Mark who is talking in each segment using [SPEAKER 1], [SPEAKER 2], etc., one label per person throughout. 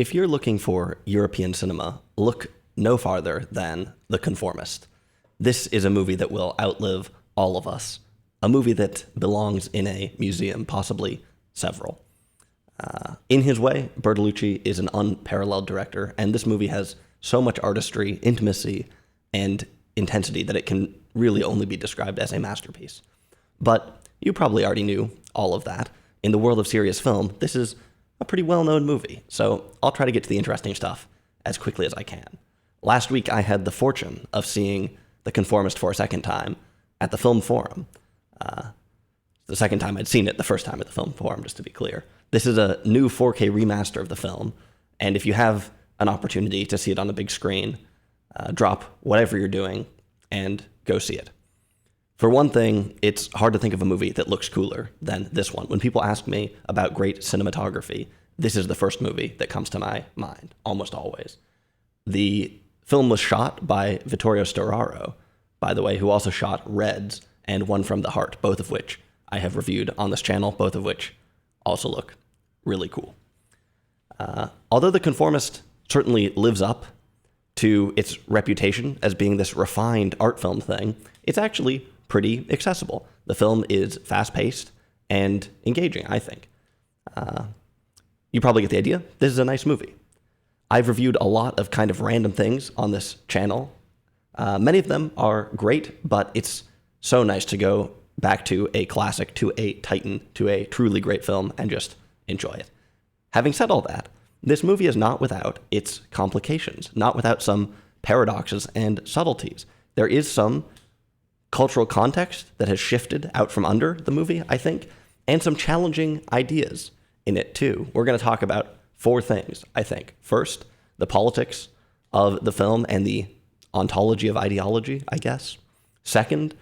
[SPEAKER 1] If you're looking for European cinema, look no farther than The Conformist. This is a movie that will outlive all of us. A movie that belongs in a museum, possibly several. In his way, Bertolucci is an unparalleled director, and this movie has so much artistry, intimacy, and intensity that it can really only be described as a masterpiece. But you probably already knew all of that. In the world of serious film, this is a pretty well-known movie, so I'll try to get to the interesting stuff as quickly as I can. Last week, I had the fortune of seeing The Conformist for a second time at the Film Forum. The second time I'd seen it, the first time at the Film Forum, just to be clear. This is a new 4K remaster of the film, and if you have an opportunity to see it on the big screen, drop whatever you're doing and go see it. For one thing, it's hard to think of a movie that looks cooler than this one. When people ask me about great cinematography, this is the first movie that comes to my mind, almost always. The film was shot by Vittorio Storaro, by the way, who also shot Reds and One from the Heart, both of which I have reviewed on this channel, both of which also look really cool. Although The Conformist certainly lives up to its reputation as being this refined art film thing, it's actually pretty accessible. The film is fast-paced and engaging, I think. You probably get the idea. This is a nice movie. I've reviewed a lot of kind of random things on this channel. Many of them are great, but it's so nice to go back to a classic, to a titan, to a truly great film, and just enjoy it. Having said all that, this movie is not without its complications, not without some paradoxes and subtleties. There is some cultural context that has shifted out from under the movie, I think, and some challenging ideas in it too. We're going to talk about four things, I think. First, the politics of the film and the ontology of ideology, I guess. Second,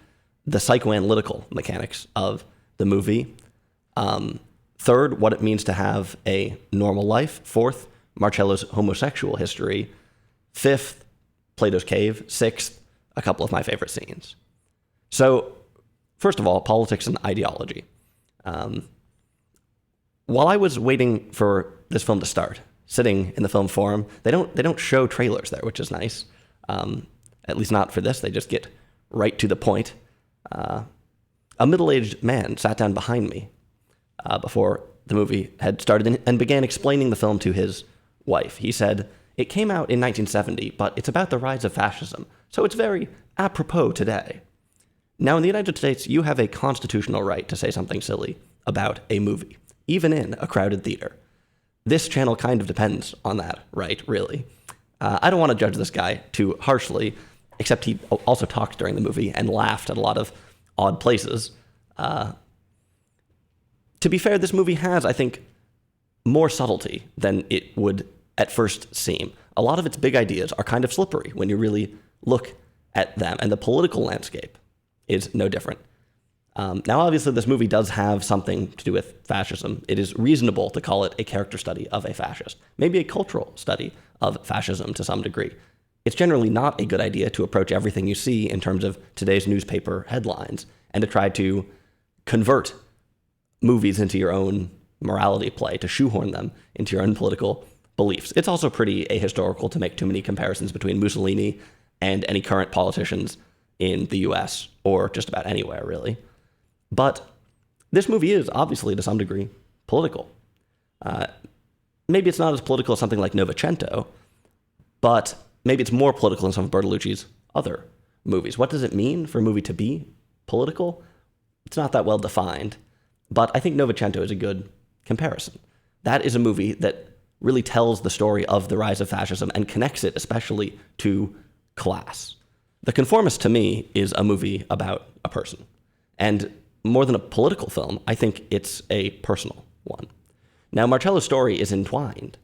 [SPEAKER 1] the psychoanalytical mechanics of the movie. Third, what it means to have a normal life. Fourth, Marcello's homosexual history. Fifth, Plato's Cave. Sixth, a couple of my favorite scenes. So, first of all, politics and ideology. While I was waiting for this film to start, sitting in the Film Forum, they don't show trailers there, which is nice. At least not for this. They just get right to the point. A middle-aged man sat down behind me before the movie had started and began explaining the film to his wife. He said, "It came out in 1970, but it's about the rise of fascism, so it's very apropos today." Now, in the United States, you have a constitutional right to say something silly about a movie, even in a crowded theater. This channel kind of depends on that right, really. I don't want to judge this guy too harshly, except he also talked during the movie and laughed at a lot of odd places. To be fair, this movie has, I think, more subtlety than it would at first seem. A lot of its big ideas are kind of slippery when you really look at them, and the political landscape is no different. Now, obviously, this movie does have something to do with fascism. It is reasonable to call it a character study of a fascist, maybe a cultural study of fascism to some degree. It's generally not a good idea to approach everything you see in terms of today's newspaper headlines and to try to convert movies into your own morality play, to shoehorn them into your own political beliefs. It's also pretty ahistorical to make too many comparisons between Mussolini and any current politicians in the US, or just about anywhere, really. But this movie is obviously, to some degree, political. Maybe it's not as political as something like Novecento, but maybe it's more political than some of Bertolucci's other movies. What does it mean for a movie to be political? It's not that well defined, but I think Novecento is a good comparison. That is a movie that really tells the story of the rise of fascism and connects it especially to class. The Conformist, to me, is a movie about a person. And more than a political film, I think it's a personal one. Now, Marcello's story is entwined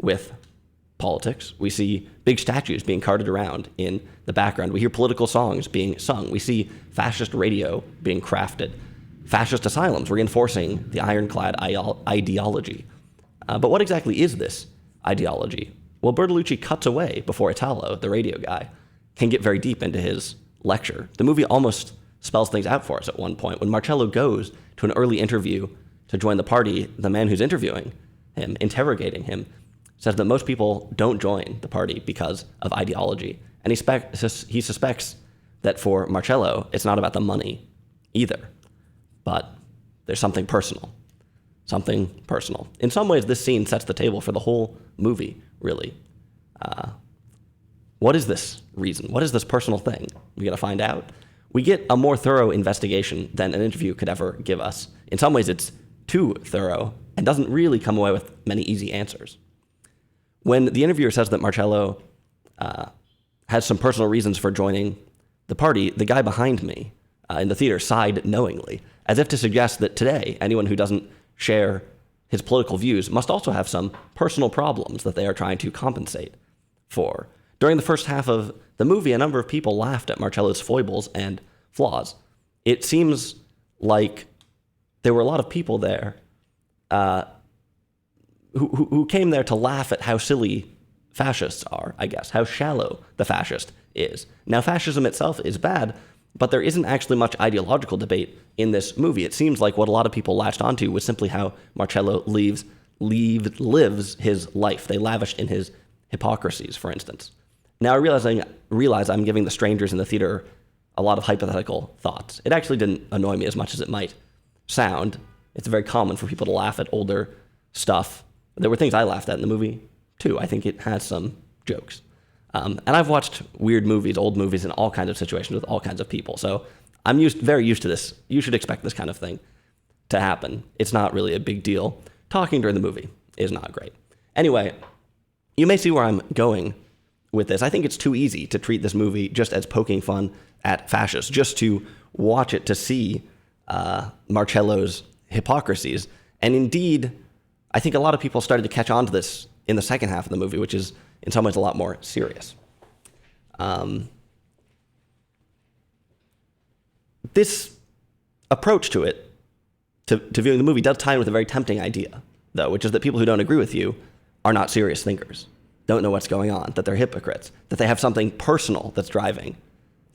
[SPEAKER 1] with politics. We see big statues being carted around in the background. We hear political songs being sung. We see fascist radio being crafted. Fascist asylums reinforcing the ironclad ideology. But what exactly is this ideology? Well, Bertolucci cuts away before Italo, the radio guy, can get very deep into his lecture. The movie almost spells things out for us at one point. When Marcello goes to an early interview to join the party, the man who's interviewing him, interrogating him, says that most people don't join the party because of ideology. And he suspects that for Marcello, it's not about the money either, but there's something personal. Something personal. In some ways, this scene sets the table for the whole movie, really. What is this reason? What is this personal thing? We're going to find out. We get a more thorough investigation than an interview could ever give us. In some ways, it's too thorough and doesn't really come away with many easy answers. When the interviewer says that Marcello has some personal reasons for joining the party, the guy behind me in the theater sighed knowingly, as if to suggest that today, anyone who doesn't share his political views must also have some personal problems that they are trying to compensate for. During the first half of the movie, a number of people laughed at Marcello's foibles and flaws. It seems like there were a lot of people there who came there to laugh at how silly fascists are, I guess, how shallow the fascist is. Now, fascism itself is bad, but there isn't actually much ideological debate in this movie. It seems like what a lot of people latched onto was simply how Marcello lives his life. They lavished in his hypocrisies, for instance. Now, I realize I'm giving the strangers in the theater a lot of hypothetical thoughts. It actually didn't annoy me as much as it might sound. It's very common for people to laugh at older stuff. There were things I laughed at in the movie, too. I think it has some jokes. And I've watched weird movies, old movies, in all kinds of situations with all kinds of people. So I'm very used to this. You should expect this kind of thing to happen. It's not really a big deal. Talking during the movie is not great. Anyway, you may see where I'm going with this. I think it's too easy to treat this movie just as poking fun at fascists, just to watch it to see Marcello's hypocrisies. And indeed, I think a lot of people started to catch on to this in the second half of the movie, which is in some ways a lot more serious. This approach to it, to viewing the movie, does tie in with a very tempting idea, though, which is that people who don't agree with you are not serious thinkers, don't know what's going on, that they're hypocrites, that they have something personal that's driving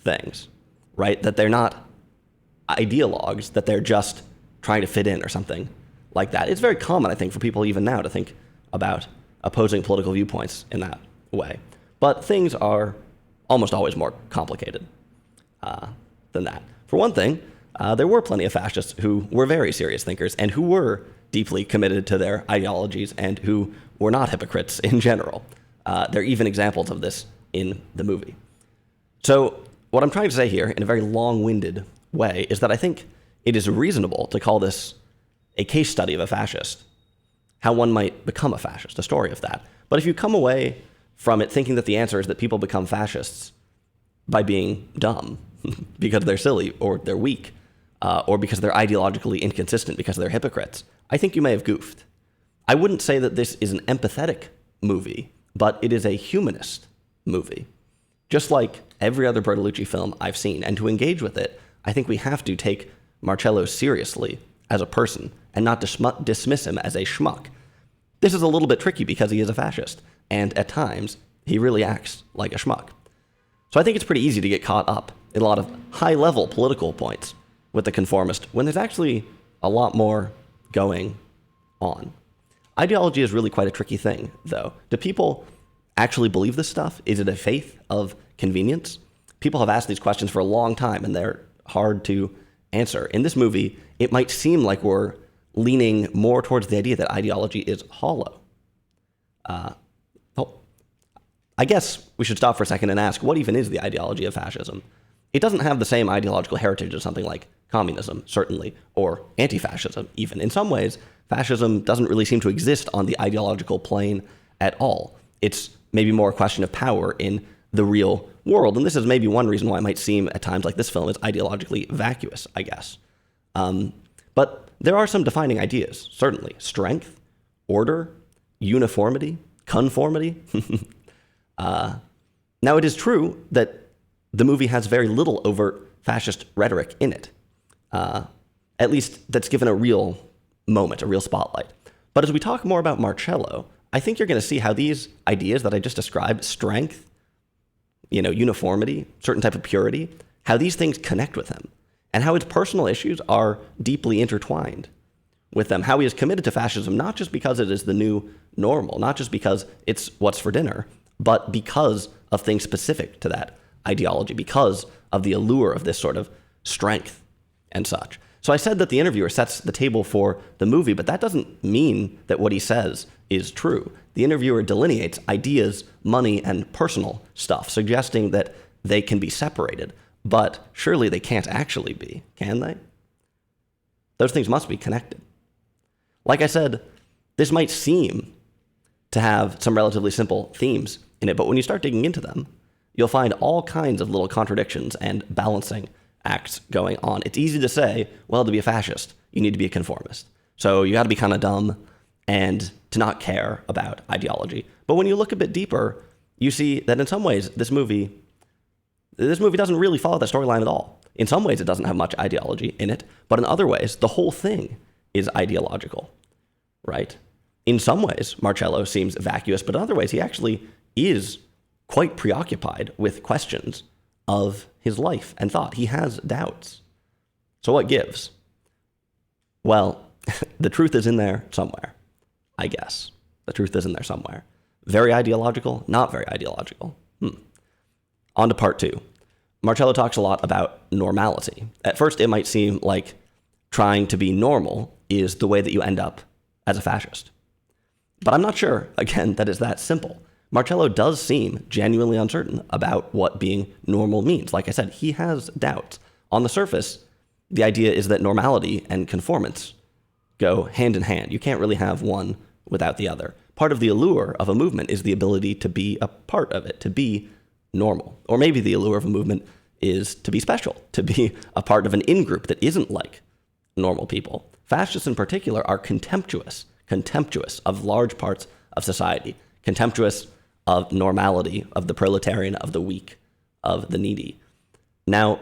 [SPEAKER 1] things, right? That they're not ideologues, that they're just trying to fit in or something like that. It's very common, I think, for people even now to think about opposing political viewpoints in that way. But things are almost always more complicated than that. For one thing, there were plenty of fascists who were very serious thinkers and who were deeply committed to their ideologies and who were not hypocrites in general. There are even examples of this in the movie. So what I'm trying to say here in a very long-winded way is that I think it is reasonable to call this a case study of a fascist, how one might become a fascist, a story of that. But if you come away from it thinking that the answer is that people become fascists by being dumb, because they're silly or they're weak, or because they're ideologically inconsistent, because they're hypocrites, I think you may have goofed. I wouldn't say that this is an empathetic movie, but it is a humanist movie, just like every other Bertolucci film I've seen. And to engage with it, I think we have to take Marcello seriously as a person and not dismiss him as a schmuck. This is a little bit tricky because he is a fascist, and at times, he really acts like a schmuck. So I think it's pretty easy to get caught up in a lot of high-level political points with the conformist when there's actually a lot more going on. Ideology is really quite a tricky thing, though. Do people actually believe this stuff? Is it a faith of convenience? People have asked these questions for a long time, and they're hard to answer. In this movie, it might seem like we're leaning more towards the idea that ideology is hollow. I guess we should stop for a second and ask, what even is the ideology of fascism? It doesn't have the same ideological heritage as something like communism, certainly, or anti-fascism, even. In some ways, fascism doesn't really seem to exist on the ideological plane at all. It's maybe more a question of power in the real world, and this is maybe one reason why it might seem at times like this film is ideologically vacuous, I guess. But there are some defining ideas, certainly. Strength, order, uniformity, conformity. Now, it is true that the movie has very little overt fascist rhetoric in it, at least that's given a real moment, a real spotlight. But as we talk more about Marcello, I think you're going to see how these ideas that I just described, strength, uniformity, certain type of purity, how these things connect with him, and how his personal issues are deeply intertwined with them how he is committed to fascism, not just because it is the new normal, not just because it's what's for dinner, but because of things specific to that ideology, because of the allure of this sort of strength and such. So I said that the interviewer sets the table for the movie, but that doesn't mean that what he says is true. The interviewer delineates ideas, money, and personal stuff, suggesting that they can be separated, but surely they can't actually be, can they? Those things must be connected. Like I said, this might seem to have some relatively simple themes in it, but when you start digging into them, you'll find all kinds of little contradictions and balancing acts going on. It's easy to say, well, to be a fascist, you need to be a conformist. So you got to be kind of dumb and to not care about ideology. But when you look a bit deeper, you see that in some ways, this movie doesn't really follow that storyline at all. In some ways, it doesn't have much ideology in it, but in other ways, the whole thing is ideological, right? In some ways, Marcello seems vacuous, but in other ways, he actually is quite preoccupied with questions of his life and thought. He has doubts. So what gives? Well, the truth is in there somewhere, I guess. The truth is in there somewhere. Very ideological, not very ideological. On to part two. Marcello talks a lot about normality. At first, it might seem like trying to be normal is the way that you end up as a fascist. But I'm not sure, again, that it's that simple. Marcello does seem genuinely uncertain about what being normal means. Like I said, he has doubts. On the surface, the idea is that normality and conformance go hand in hand. You can't really have one without the other. Part of the allure of a movement is the ability to be a part of it, to be normal. Or maybe the allure of a movement is to be special, to be a part of an in-group that isn't like normal people. Fascists in particular are contemptuous of large parts of society, contemptuous of normality, of the proletarian, of the weak, of the needy. Now,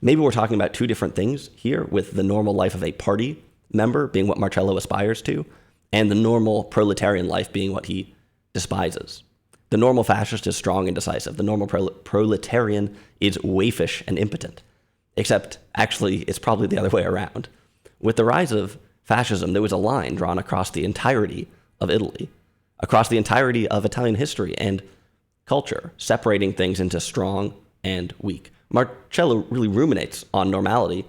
[SPEAKER 1] maybe we're talking about two different things here, with the normal life of a party member being what Marcello aspires to, and the normal proletarian life being what he despises. The normal fascist is strong and decisive. The normal proletarian is waifish and impotent. Except, actually, it's probably the other way around. With the rise of fascism, there was a line drawn across the entirety of Italy, across the entirety of Italian history and culture, separating things into strong and weak. Marcello really ruminates on normality,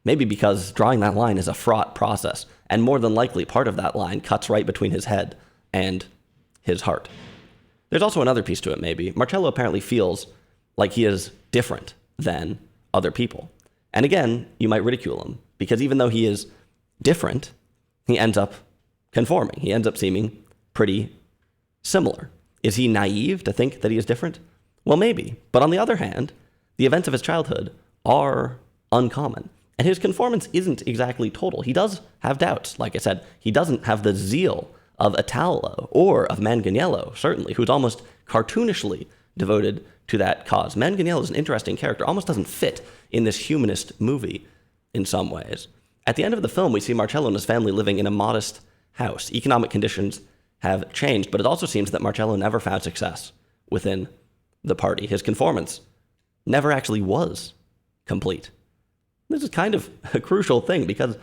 [SPEAKER 1] maybe because drawing that line is a fraught process, and more than likely part of that line cuts right between his head and his heart. There's also another piece to it, maybe. Marcello apparently feels like he is different than other people. And again, you might ridicule him, because even though he is different, he ends up conforming. He ends up seeming pretty similar. Is he naive to think that he is different? Well, maybe. But on the other hand, the events of his childhood are uncommon. And his conformance isn't exactly total. He does have doubts. Like I said, he doesn't have the zeal of Italo or of Manganiello, certainly, who's almost cartoonishly devoted to that cause. Manganiello is an interesting character, almost doesn't fit in this humanist movie in some ways. At the end of the film, we see Marcello and his family living in a modest house. Economic conditions have changed, but it also seems that Marcello never found success within the party. His conformance never actually was complete. This is kind of a crucial thing because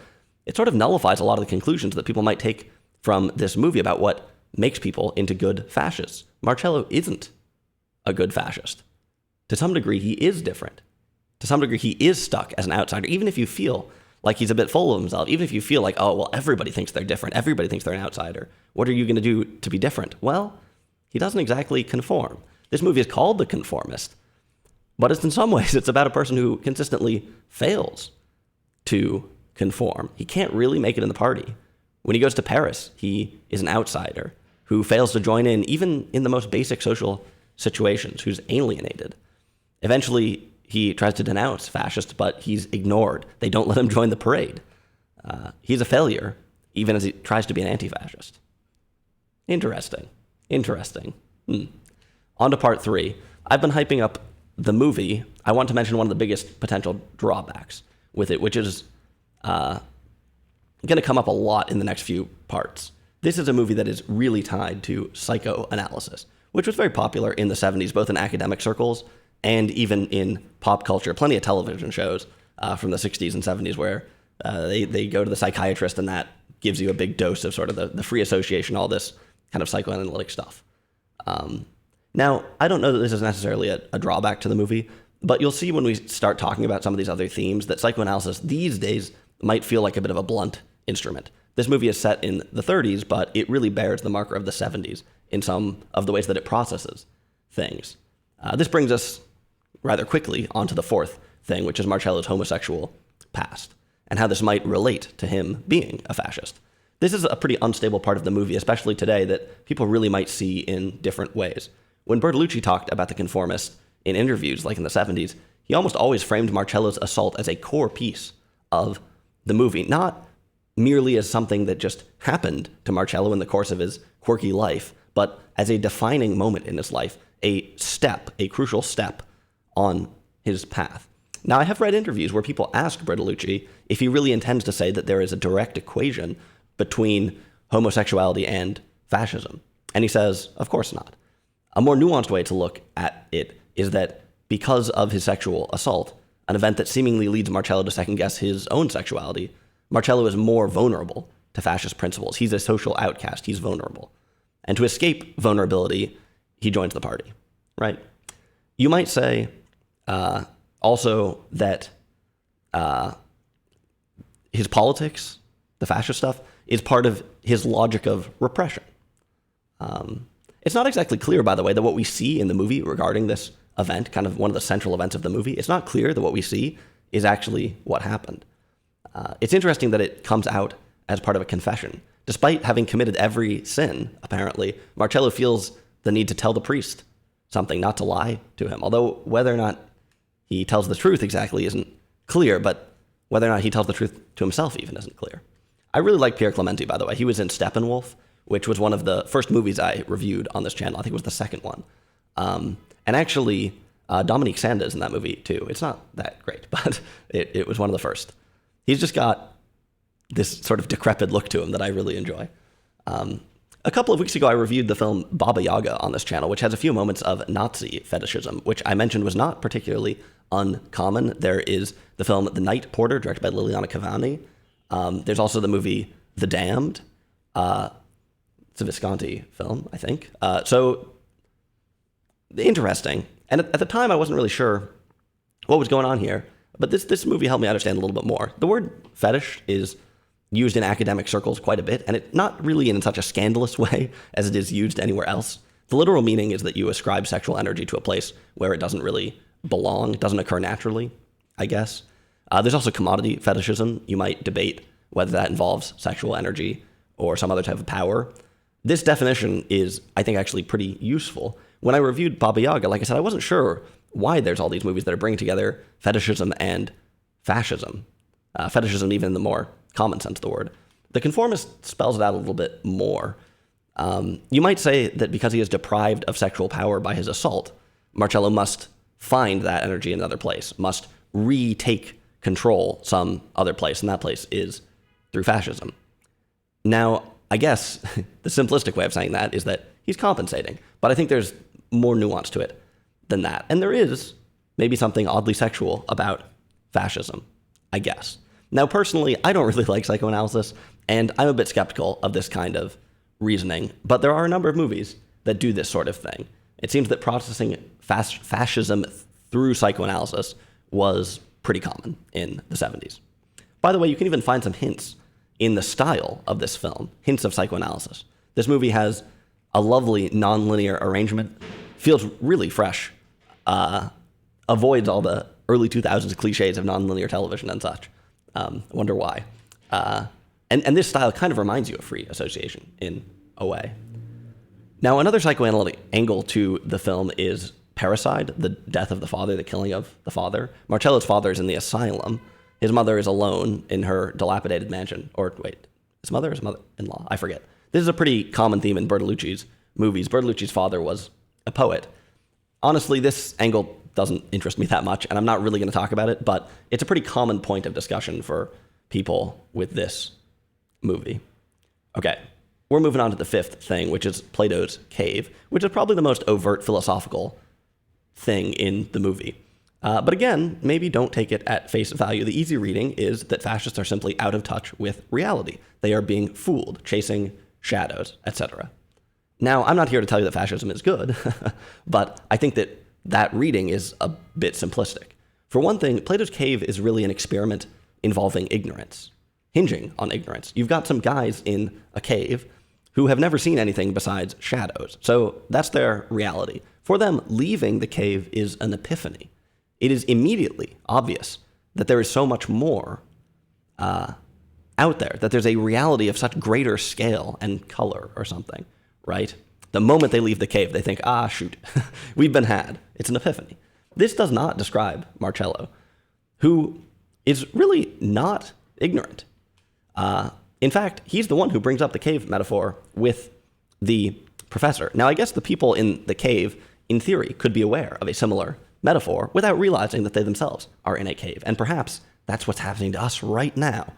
[SPEAKER 1] it sort of nullifies a lot of the conclusions that people might take from this movie about what makes people into good fascists. Marcello isn't a good fascist. To some degree, he is different. To some degree, he is stuck as an outsider, even if you feel like he's a bit full of himself, even if you feel like, oh, well, everybody thinks they're different, everybody thinks they're an outsider. What are you going to do to be different? Well, he doesn't exactly conform. This movie is called The Conformist, but in some ways, it's about a person who consistently fails to conform. He can't really make it in the party. When he goes to Paris, he is an outsider who fails to join in, even in the most basic social situations, who's alienated. Eventually, he tries to denounce fascists, but he's ignored. They don't let him join the parade. He's a failure, even as he tries to be an anti-fascist. Interesting. On to part three. I've been hyping up the movie. I want to mention one of the biggest potential drawbacks with it, which is going to come up a lot in the next few parts. This is a movie that is really tied to psychoanalysis, which was very popular in the 70s, both in academic circles and even in pop culture. Plenty of television shows from the 60s and 70s where they go to the psychiatrist and that gives you a big dose of sort of the free association, all this kind of psychoanalytic stuff. Now, I don't know that this is necessarily a drawback to the movie, but you'll see when we start talking about some of these other themes that psychoanalysis these days might feel like a bit of a blunt instrument. This movie is set in the 30s, but it really bears the marker of the 70s in some of the ways that it processes things. This brings us rather quickly onto the fourth thing, which is Marcello's homosexual past, and how this might relate to him being a fascist. This is a pretty unstable part of the movie, especially today, that people really might see in different ways. When Bertolucci talked about the Conformist in interviews, like in the 70s, he almost always framed Marcello's assault as a core piece of the movie, not merely as something that just happened to Marcello in the course of his quirky life, but as a defining moment in his life, a crucial step on his path. Now, I have read interviews where people ask Bertolucci if he really intends to say that there is a direct equation between homosexuality and fascism. And he says, of course not. A more nuanced way to look at it is that because of his sexual assault, an event that seemingly leads Marcello to second-guess his own sexuality, Marcello is more vulnerable to fascist principles. He's a social outcast. He's vulnerable. And to escape vulnerability, he joins the party, right? You might say also that his politics, the fascist stuff, is part of his logic of repression. It's not exactly clear, by the way, that what we see in the movie regarding this event, kind of one of the central events of the movie, it's not clear that what we see is actually what happened. It's interesting that it comes out as part of a confession. Despite having committed every sin, apparently, Marcello feels the need to tell the priest something, not to lie to him. Although whether or not he tells the truth exactly isn't clear, but whether or not he tells the truth to himself even isn't clear. I really like Pierre Clementi, by the way. He was in Steppenwolf, which was one of the first movies I reviewed on this channel. I think it was the second one. And actually, Dominique Sanda is in that movie, too. It's not that great, but it was one of the first. He's just got this sort of decrepit look to him that I really enjoy. A couple of weeks ago, I reviewed the film Baba Yaga on this channel, which has a few moments of Nazi fetishism, which I mentioned was not particularly uncommon. There is the film The Night Porter, directed by Liliana Cavani. There's also the movie The Damned. It's a Visconti film, I think. So interesting. And at the time, I wasn't really sure what was going on here. But this movie helped me understand a little bit more. The word fetish is used in academic circles quite a bit, and it's not really in such a scandalous way as it is used anywhere else. The literal meaning is that you ascribe sexual energy to a place where it doesn't really belong, it doesn't occur naturally, I guess. There's also commodity fetishism. You might debate whether that involves sexual energy or some other type of power. This definition is, I think, actually pretty useful. When I reviewed Baba Yaga, like I said, I wasn't sure why there's all these movies that are bringing together fetishism and fascism. Fetishism even in the more common sense of the word. The Conformist spells it out a little bit more. You might say that because he is deprived of sexual power by his assault, Marcello must find that energy in another place, must retake control some other place, and that place is through fascism. Now, I guess the simplistic way of saying that is that he's compensating, but I think there's more nuance to it than that. And there is maybe something oddly sexual about fascism, I guess. Now, personally, I don't really like psychoanalysis, and I'm a bit skeptical of this kind of reasoning, but there are a number of movies that do this sort of thing. It seems that processing fascism through psychoanalysis was pretty common in the 70s. By the way, you can even find some hints in the style of this film, hints of psychoanalysis. This movie has a lovely nonlinear arrangement, feels really fresh, avoids all the early 2000s cliches of nonlinear television and such. I wonder why. And this style kind of reminds you of free association in a way. Now, another psychoanalytic angle to the film is parricide, the death of the father, the killing of the father. Marcello's father is in the asylum. His mother is alone in her dilapidated mansion. Or wait, his mother or his mother-in-law? I forget. This is a pretty common theme in Bertolucci's movies. Bertolucci's father was a poet. Honestly, this angle doesn't interest me that much, and I'm not really going to talk about it, but it's a pretty common point of discussion for people with this movie. Okay, we're moving on to the fifth thing, which is Plato's cave, which is probably the most overt philosophical thing in the movie. But again, maybe don't take it at face value. The easy reading is that fascists are simply out of touch with reality. They are being fooled, chasing shadows, etc. Now, I'm not here to tell you that fascism is good, but I think that that reading is a bit simplistic. For one thing, Plato's Cave is really an experiment involving ignorance, hinging on ignorance. You've got some guys in a cave who have never seen anything besides shadows. So that's their reality. For them, leaving the cave is an epiphany. It is immediately obvious that there is so much more out there, that there's a reality of such greater scale and color or something, right? The moment they leave the cave, they think, shoot, we've been had. It's an epiphany. This does not describe Marcello, who is really not ignorant. In fact, he's the one who brings up the cave metaphor with the professor. Now, I guess the people in the cave, in theory, could be aware of a similar metaphor without realizing that they themselves are in a cave. And perhaps that's what's happening to us right now.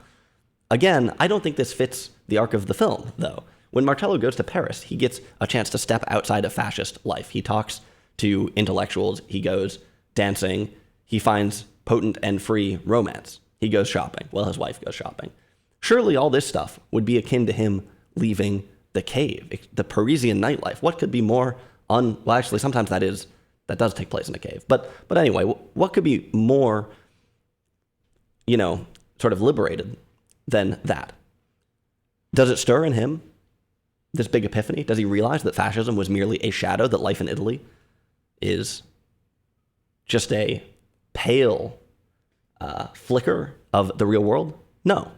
[SPEAKER 1] Again, I don't think this fits the arc of the film, though. When Marcello goes to Paris, he gets a chance to step outside of fascist life. He talks to intellectuals, he goes dancing, he finds potent and free romance. He goes shopping. Well, his wife goes shopping. Surely all this stuff would be akin to him leaving the cave, the Parisian nightlife. What could be more well, actually, sometimes that does take place in a cave. But anyway, what could be more, sort of liberated than that? Does it stir in him this big epiphany? Does he realize that fascism was merely a shadow, that life in Italy is just a pale flicker of the real world? No,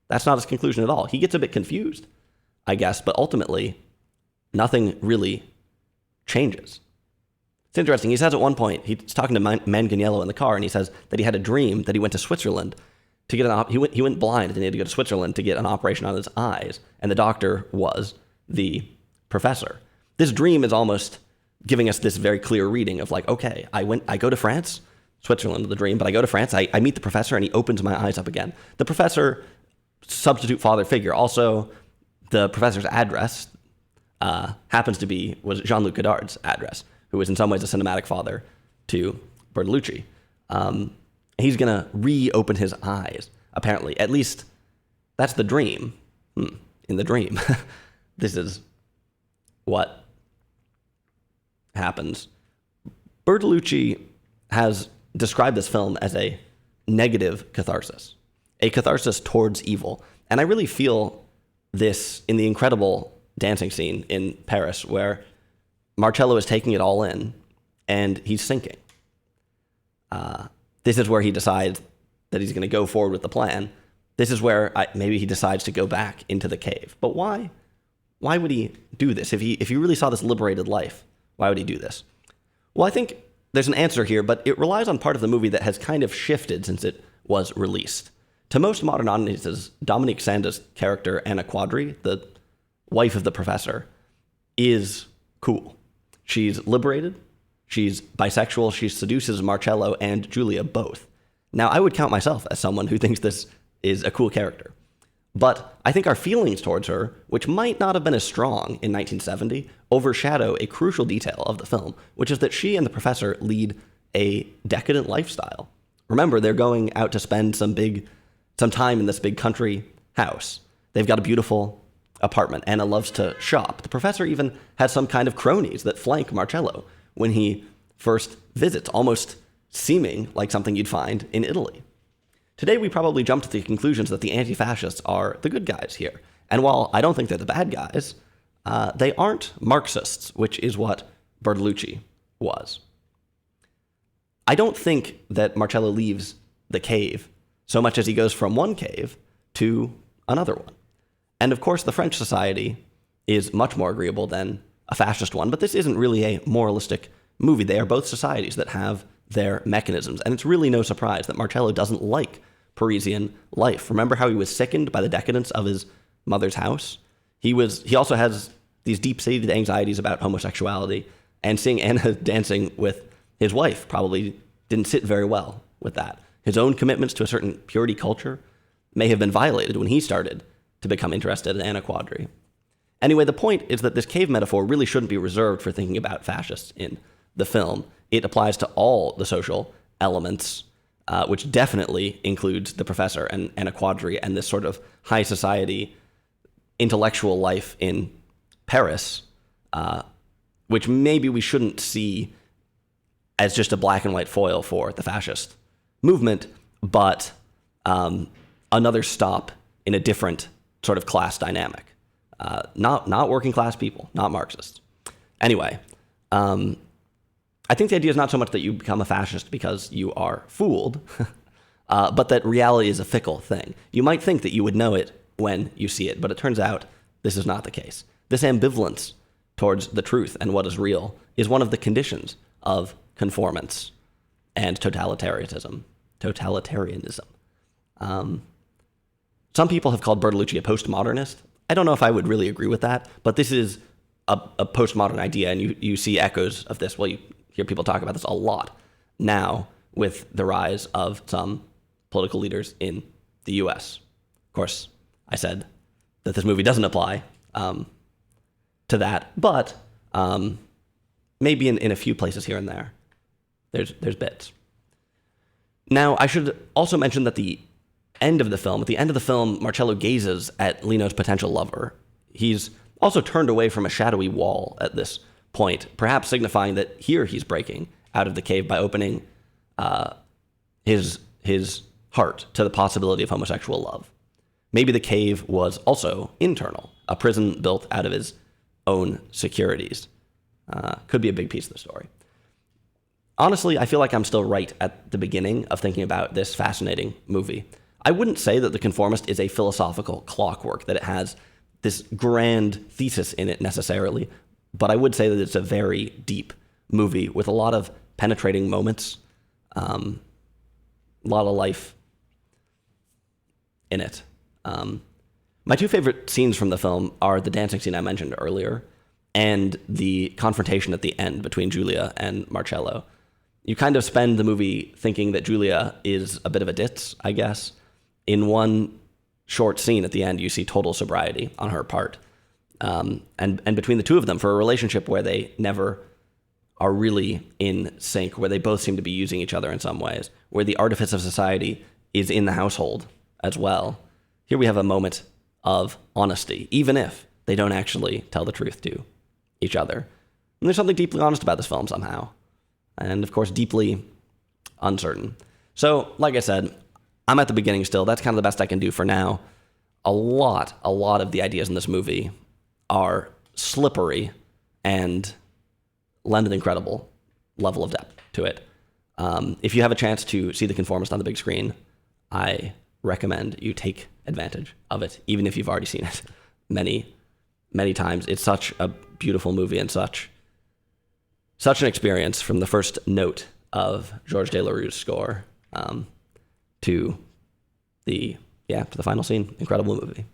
[SPEAKER 1] that's not his conclusion at all. He gets a bit confused, I guess, but ultimately, nothing really changes. It's interesting. He says at one point, he's talking to Manganiello in the car, and he says that he had a dream that he went to Switzerland to get he went blind, and he had to go to Switzerland to get an operation on his eyes, and the doctor was the professor. This dream is almost giving us this very clear reading of like, okay, I go to France, Switzerland, the dream, but I go to France, I meet the professor, and he opens my eyes up again. The professor, substitute father figure. Also, the professor's address was Jean-Luc Godard's address, who was in some ways a cinematic father to Bertolucci. He's going to reopen his eyes, apparently. At least that's the dream. In the dream. This is what happens. Bertolucci has described this film as a negative catharsis, a catharsis towards evil. And I really feel this in the incredible dancing scene in Paris, where Marcello is taking it all in, and he's sinking. This is where he decides that he's going to go forward with the plan. This is where maybe he decides to go back into the cave. But why? Why would he do this? If he really saw this liberated life, why would he do this? Well, I think there's an answer here, but it relies on part of the movie that has kind of shifted since it was released. To most modern audiences, Dominique Sanda's character, Anna Quadri, the wife of the professor, is cool. She's liberated, she's bisexual, she seduces Marcello and Julia both. Now, I would count myself as someone who thinks this is a cool character. But I think our feelings towards her, which might not have been as strong in 1970, overshadow a crucial detail of the film, which is that she and the professor lead a decadent lifestyle. Remember, they're going out to spend some time in this big country house. They've got a beautiful apartment. Anna loves to shop. The professor even has some kind of cronies that flank Marcello when he first visits, almost seeming like something you'd find in Italy. Today, we probably jump to the conclusions that the anti-fascists are the good guys here. And while I don't think they're the bad guys, they aren't Marxists, which is what Bertolucci was. I don't think that Marcello leaves the cave so much as he goes from one cave to another one. And of course, the French society is much more agreeable than a fascist one, but this isn't really a moralistic movie. They are both societies that have their mechanisms, and it's really no surprise that Marcello doesn't like Parisian life. Remember how he was sickened by the decadence of his mother's house? He also has these deep-seated anxieties about homosexuality, and seeing Anna dancing with his wife probably didn't sit very well with that. His own commitments to a certain purity culture may have been violated when he started to become interested in Anna Quadri. Anyway, the point is that this cave metaphor really shouldn't be reserved for thinking about fascists in the film. It applies to all the social elements, which definitely includes the professor and a quadri and this sort of high society intellectual life in Paris, which maybe we shouldn't see as just a black and white foil for the fascist movement, but another stop in a different sort of class dynamic. Not working class people, not Marxists. Anyway, I think the idea is not so much that you become a fascist because you are fooled, but that reality is a fickle thing. You might think that you would know it when you see it, but it turns out this is not the case. This ambivalence towards the truth and what is real is one of the conditions of conformance and totalitarianism. Some people have called Bertolucci a postmodernist. I don't know if I would really agree with that, but this is a postmodern idea, and you see echoes of this. Well, you hear people talk about this a lot now with the rise of some political leaders in the US. Of course, I said that this movie doesn't apply to that, but maybe in a few places here and there, there's bits. Now, I should also mention that at the end of the film, Marcello gazes at Lino's potential lover. He's also turned away from a shadowy wall at this point, perhaps signifying that here he's breaking out of the cave by opening his heart to the possibility of homosexual love. Maybe the cave was also internal, a prison built out of his own securities. Could be a big piece of the story. Honestly, I feel like I'm still right at the beginning of thinking about this fascinating movie. I wouldn't say that The Conformist is a philosophical clockwork, that it has this grand thesis in it necessarily, but I would say that it's a very deep movie with a lot of penetrating moments, a lot of life in it. My two favorite scenes from the film are the dancing scene I mentioned earlier and the confrontation at the end between Julia and Marcello. You kind of spend the movie thinking that Julia is a bit of a ditz, I guess. In one short scene at the end, you see total sobriety on her part. And between the two of them, for a relationship where they never are really in sync, where they both seem to be using each other in some ways, where the artifice of society is in the household as well. Here we have a moment of honesty, even if they don't actually tell the truth to each other. And there's something deeply honest about this film somehow. And of course, deeply uncertain. So, like I said, I'm at the beginning still. That's kind of the best I can do for now. A lot of the ideas in this movie are slippery and lend an incredible level of depth to it. If you have a chance to see The Conformist on the big screen, I recommend you take advantage of it, even if you've already seen it many, many times. It's such a beautiful movie and such an experience from the first note of Georges Delerue score to the final scene. Incredible movie.